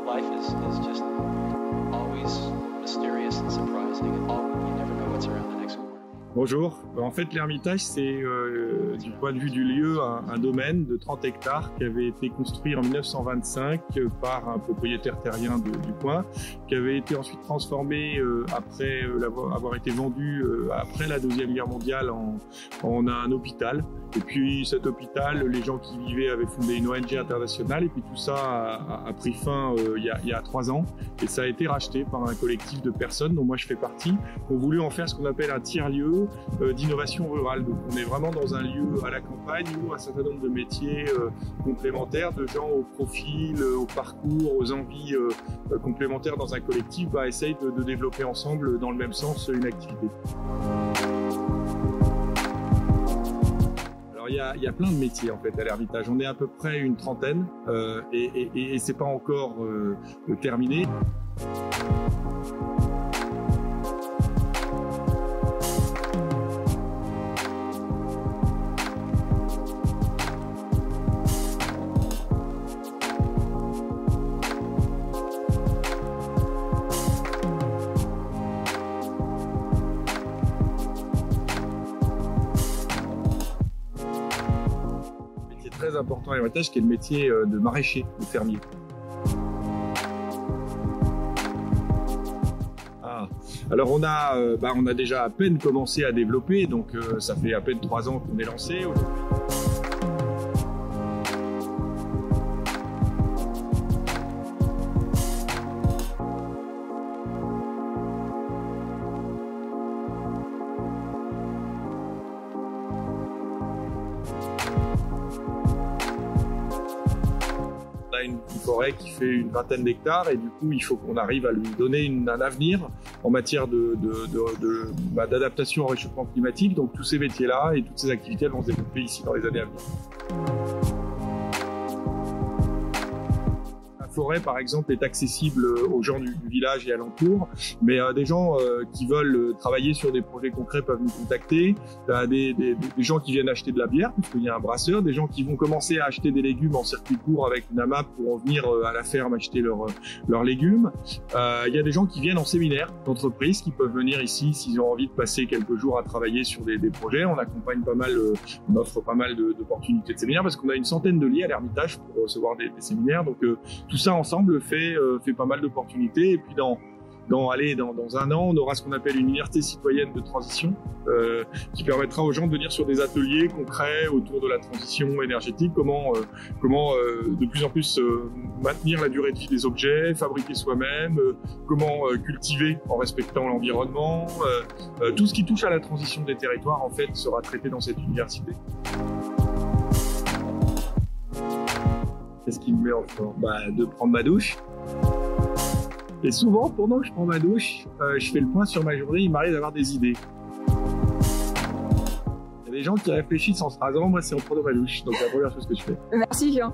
Life is just always mysterious and surprising. You never know what's around the next corner. Bonjour, en fait l'Ermitage c'est du point de vue du lieu un domaine de 30 hectares qui avait été construit en 1925 par un propriétaire terrien du coin, qui avait été ensuite transformé après avoir été vendu après la Deuxième Guerre mondiale en un hôpital. Et puis cet hôpital, les gens qui y vivaient avaient fondé une ONG internationale et puis tout ça a pris fin il y a 3 ans et ça a été racheté par un collectif de personnes dont moi je fais partie. On a voulu en faire ce qu'on appelle un tiers-lieu d'innovation rurale. Donc on est vraiment dans un lieu à la campagne où un certain nombre de métiers complémentaires, de gens au profil, au parcours, aux envies complémentaires dans un collectif essayent de développer ensemble dans le même sens une activité. Il y a plein de métiers en fait à l'Ermitage. On est à peu près une trentaine et c'est pas encore terminé. Très important à l'Ermitage, qui est le métier de maraîcher, de fermier. Alors on a déjà à peine commencé à développer, donc ça fait à peine 3 ans qu'on est lancé. Une forêt qui fait une vingtaine d'hectares et du coup il faut qu'on arrive à lui donner un avenir en matière d'adaptation au réchauffement climatique. Donc tous ces métiers-là et toutes ces activités elles vont se développer ici dans les années à venir. La forêt par exemple est accessible aux gens du village et alentour, mais des gens qui veulent travailler sur des projets concrets peuvent nous contacter, des gens qui viennent acheter de la bière parce qu'il y a un brasseur, des gens qui vont commencer à acheter des légumes en circuit court avec une AMAP pour en venir à la ferme acheter leurs légumes. Il y a des gens qui viennent en séminaire d'entreprise qui peuvent venir ici s'ils ont envie de passer quelques jours à travailler sur des projets. On accompagne pas mal, on offre pas mal d'opportunités de séminaires parce qu'on a une centaine de lits à l'Ermitage pour recevoir des séminaires. Donc tout ça ensemble fait pas mal d'opportunités. Et puis dans 1 an, on aura ce qu'on appelle une université citoyenne de transition qui permettra aux gens de venir sur des ateliers concrets autour de la transition énergétique, comment de plus en plus maintenir la durée de vie des objets, fabriquer soi-même, comment cultiver en respectant l'environnement. Tout ce qui touche à la transition des territoires en fait sera traité dans cette université. Qu'est-ce qui me met en forme? De prendre ma douche. Et souvent, pendant que je prends ma douche, je fais le point sur ma journée, il m'arrive d'avoir des idées. Il y a des gens qui réfléchissent en se rasant, moi c'est en prenant ma douche, donc c'est la première chose que je fais. Merci Jean.